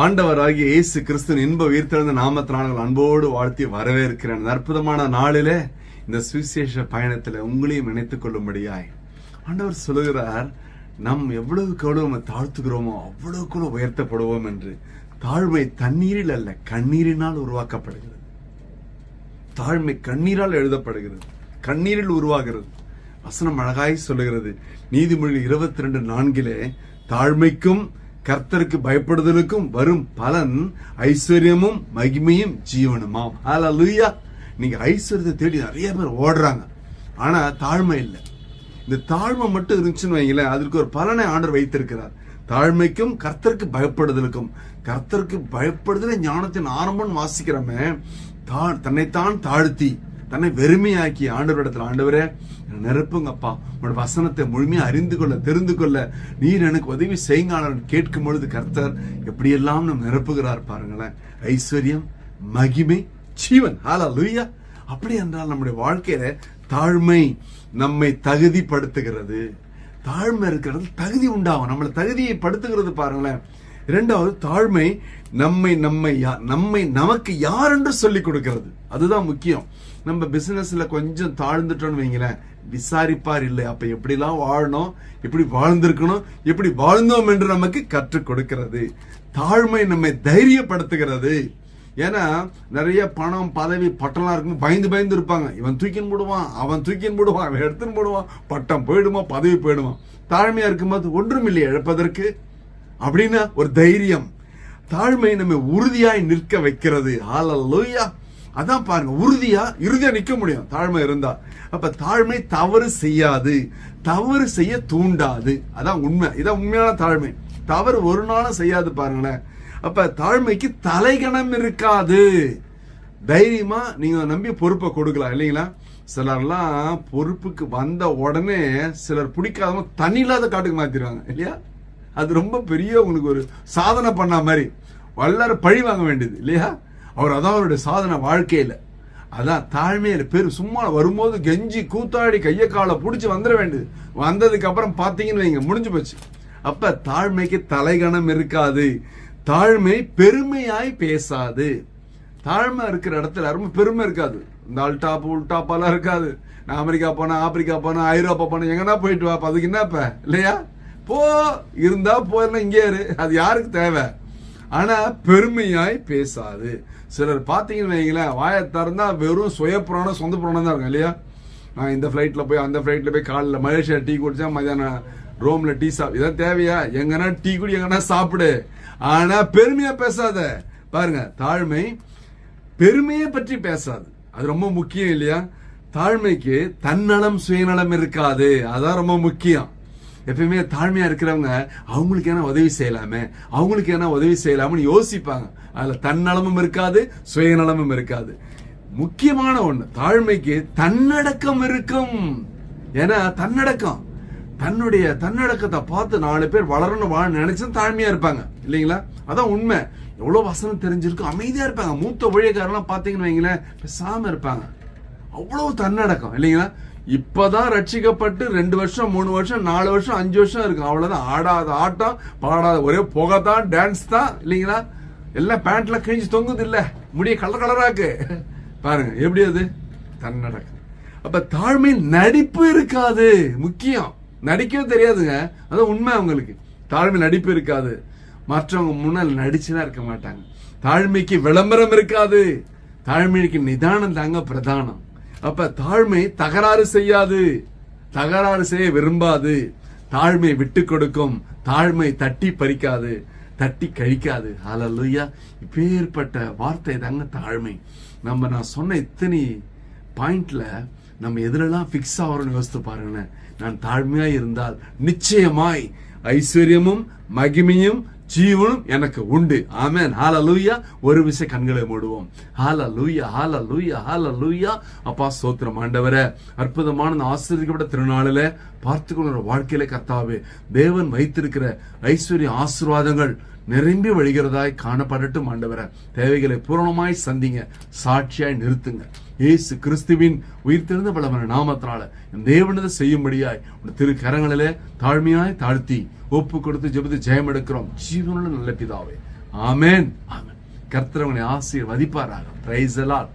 ஆண்டவராகிய இயேசு கிறிஸ்துவின் இன்ப உயிர்த்தெழுந்த நாமத்தினால அன்போடு வாழ்த்தி வரவேற்கிறேன். அற்புதமான நாளிலே இந்த சுவிசேஷ பயணத்துல உங்களையும் இணைத்துக் கொள்ளும்படியாய் ஆண்டவர் சொல்லுகிறார், நாம் எவ்வளவுக்கு எவ்வளவு தாழ்த்துகிறோமோ அவ்வளவுக்குள்ள உயர்த்தப்படுவோம் என்று. தாழ்மை தண்ணீரில் அல்ல, கண்ணீரினால் உருவாக்கப்படுகிறது. தாழ்மை கண்ணீரால் எழுதப்படுகிறது, கண்ணீரில் உருவாகிறது. வசனம் அழகாய் சொல்லுகிறது. நீதிமொழி 22:4 தாழ்மைக்கும் கர்த்தருக்கு பயப்படுதலுக்கும் வரும் பலன் ஐஸ்வர்யமும் மகிமையும் ஜீவனுமாம். ஹல்லேலூயா. நீங்க ஐஸ்வர்யத்தை தேடி நிறைய பேர் ஓடுறாங்க, ஆனா தாழ்மை இல்லை. இந்த தாழ்மை மட்டும் இருந்துச்சுன்னு வைங்களேன், அதற்கு ஒரு பலனை ஆண்டவர் வைத்திருக்கிறார். தாழ்மைக்கும் கர்த்தருக்கு பயப்படுதலுக்கும். கர்த்தருக்கு பயப்படுதல ஞானத்தின் ஆரம்பம் வாசிக்கிறோமே, தன்னைத்தான் தாழ்த்தி தன்னை வெறுமையாக்கி ஆண்டவரிடத்துல, ஆண்டவரே நிரப்புங்கப்பா, உன்னோட வசனத்தை முழுமையா அறிந்து கொள்ள தெரிந்து கொள்ள நீர் எனக்கு உதவி செய்யுங்க கேட்கும் பொழுது கர்த்தர் எப்படியெல்லாம் நம்ம நிரப்புகிறார் பாருங்களேன். ஐஸ்வர்யம், மகிமை, ஜீவன். ஹல்லேலூயா. அப்படி என்றால் நம்முடைய வாழ்க்கையில தாழ்மை நம்மை தகுதிப்படுத்துகிறது. தாழ்மை இருக்கிறது தகுதி உண்டாகும், நம்மளை தகுதியை படுத்துகிறது பாருங்களேன். இரண்டாவது, தாழ்மை நம்மை நமக்கு யார் என்று சொல்லிக் கொடுக்கிறது. அதுதான் முக்கியம். நம்ம பிசினஸ்ல கொஞ்சம் தாழ்ந்துட்டோம்னு வைங்களேன், விசாரிப்பார் இல்லை, அப்ப எப்படிலாம் வாழணும், எப்படி வாழ்ந்திருக்கணும், எப்படி வாழ்ந்தோம் என்று நமக்கு கற்றுக் கொடுக்கிறது. தாழ்மை நம்மை தைரியப்படுத்துகிறது. ஏன்னா நிறைய பணம் பதவி பட்டம்லாம் இருக்கும், பயந்து இருப்பாங்க. இவன் தூக்கின்னு போடுவான், அவன் தூக்கின்னு போடுவான், அவன் எடுத்துன்னு போடுவான், பட்டம் போயிடுமா, பதவி போயிடுவான். தாழ்மையா இருக்கும்போது ஒன்றும் இல்லை இழப்பதற்கு அப்படின்னு ஒரு தைரியம். தாழ்மை நம்ம உறுதியாய் நிற்க வைக்கிறது. ஹல்லேலூயா. அதான் பாருங்க, உறுதியா நிக்க முடியும் தாழ்மை இருந்தா. அப்ப தாழ்மை தவறு செய்யாது, தவறு செய்ய தூண்டாது. அதான் உண்மை. இதான் உண்மையான தாழ்மை. தவறு ஒரு நாளும் செய்யாது பாருங்களேன். அப்ப தாழ்மைக்கு தலைகணம் இருக்காது. தைரியமா நீங்க நம்பி பொறுப்பை கொடுக்கலாம் இல்லைங்களா. சிலர்லாம் பொறுப்புக்கு வந்த உடனே சிலர் பிடிக்காதவங்க தண்ணி இல்லாத காட்டுக்கு மாத்திடுவாங்க இல்லையா. அது ரொம்ப பெரிய உங்களுக்கு ஒரு சாதனை பண்ண மாதிரி, வல்லார பழி வாங்க வேண்டியது இல்லையா. அதான் அவருடைய சாதனை வாழ்க்கையில. அதான் தாழ்மையில பேரு. சும்மா வரும்போது கெஞ்சி கூத்தாடி கைய காலை புடிச்சு வந்துட வேண்டியது. வந்ததுக்கு அப்புறம் பாத்தீங்கன்னு வைங்க, முடிஞ்சு போச்சு. அப்ப தாழ்மைக்கு தலைகணம் இருக்காது. தாழ்மை பெருமையாய் பேசாது. தாழ்மை இருக்கிற இடத்துல ரொம்ப பெருமை இருக்காது. இந்த அல்டாப் உல்டாப்பெல்லாம் இருக்காது. நான் அமெரிக்கா போனா, ஆப்பிரிக்கா போனா, ஐரோப்பா போனா, எங்கன்னா போயிட்டு வா, அதுக்கு என்னப்ப இல்லையா. போ, இருந்தா போயிருந்தா இங்கே இரு, அது யாருக்கு தேவை. ஆனா பெருமையாய் பேசாது. சிலர் பாத்தீங்கன்னு வைங்களேன், வாயை திறந்தா வெறும் சுய புராணம் சொந்த புராணம் தான் இருக்கும் இல்லையா. நான் இந்த பிளைட்ல போய் அந்த பிளைட்ல போய் காலைல மலேசியா டீ குடிச்சா, மதியானம் ரோம்ல டீ சாப்பிடு. இதான் தேவையா? எங்கன்னா டீ குடி, எங்கன்னா சாப்பிடு, ஆனா பெருமையா பேசாத. பாருங்க, தாழ்மை பெருமையை பற்றி பேசாது. அது ரொம்ப முக்கியம் இல்லையா. தாழ்மைக்கு தன்னலம் சுயநலம் இருக்காது. அதான் ரொம்ப முக்கியம். எப்பயுமே தாழ்மையா இருக்கிறவங்க அவங்களுக்கு என்ன உதவி செய்யலாமே, அவங்களுக்கு என்ன உதவி செய்யலாம்னு யோசிப்பாங்க. அதுல தன்னலமும் இருக்காது, சுயநலமும் இருக்காது. முக்கியமான ஒண்ணு, தாழ்மைக்கு தன்னடக்கம் இருக்கும். ஏன்னா தன்னடக்கம், தன்னடக்கத்தை பார்த்து 4 பேர் வளரணும் வாழ நினைச்சு தாழ்மையா இருப்பாங்க இல்லைங்களா. அதான் உண்மை. எவ்வளவு வசனம் தெரிஞ்சிருக்கும், அமைதியா இருப்பாங்க. மூத்த ஊழியக்காரெல்லாம் பாத்தீங்கன்னு வைங்களேன், பேசாம இருப்பாங்க. அவ்வளவு தன்னடக்கம் இல்லைங்களா. இப்பதான் ரட்சிக்கப்பட்டு 2 வருஷம் 3 வருஷம் 4 வருஷம் 5 வருஷம் இருக்கு, அவ்வளவுதான். ஆடாத ஆட்டம், பாடாத ஒரே புகைதான், டான்ஸ் தான் இல்லைங்களா. எல்லாம் பேண்ட்ல கிழிஞ்சு தொங்குது இல்ல, முடிய கலர் கலராக்கு. பாருங்க எப்படி அது தன்னடக்கம். அப்ப தாழ்மை நடிப்பு இருக்காது. முக்கியம், நடிக்கவே தெரியாதுங்க, அதான் உண்மை. அவங்களுக்கு தாழ்மை நடிப்பு இருக்காது. மற்றவங்க முன்னால் நடிச்சுதான் இருக்க மாட்டாங்க. தாழ்மைக்கு விளம்பரம் இருக்காது. தாழ்மைக்கு நிதானம் தாங்க பிரதானம். அப்ப தாழ்மை தகராறு செய்யாது, தகராறு செய்ய விரும்பாது. தாழ்மை விட்டு கொடுக்கும். தாழ்மை தட்டி பறிக்காது, தட்டி கழிக்காது. ஹல்லேலூயா. இப்பேற்பட்ட வார்த்தை தாங்க தாழ்மை. நான் சொன்ன இத்தனை பாயிண்ட்ல நம்ம எதுலெல்லாம் பிக்ஸ் ஆகிறோம்னு யோசித்து பாருங்களேன். நான் தாழ்மையா இருந்தால் நிச்சயமாய் ஐஸ்வர்யமும் மகிமையும் ஜீவனும் எனக்கு உண்டு. ஆமென். ஹல்லேலூயா. ஒரு விஷயம் கண்களை மூடுவோம். ஹல்லேலூயா, ஹல்லேலூயா, ஹல்லேலூயா. அப்பா ஸ்தோத்திரம் ஆண்டவரே. அற்புதமான ஆசீர்வதிக்கப்பட்ட திருநாளில பார்த்துக்கொள்கிற வாழ்க்கையில கர்த்தாவே, தேவன் வைத்திருக்கிற ஐஸ்வர்ய ஆசீர்வாதங்கள் நிரம்பி வழிகிறதாய் காணப்படட்டும் ஆண்டவரே. தேவைகளை பூரணமாய் சந்திங்க, சாட்சியாய் நிறுத்துங்க. இயேசு கிறிஸ்துவின் உயிர்த்தெழுந்த பலமான நாமத்தினால தேவனதை செய்யும்படியாய் திரு கரங்களிலே தாழ்மையாய் தாழ்த்தி ஒப்பு கொடுத்து ஜெபித்து ஜெயம் எடுக்கிறோம். ஜீவனுள்ள நல்ல பிதாவே, ஆமென். கர்த்தர் உங்களை ஆசீர்வதிப்பாராக. Praise the Lord.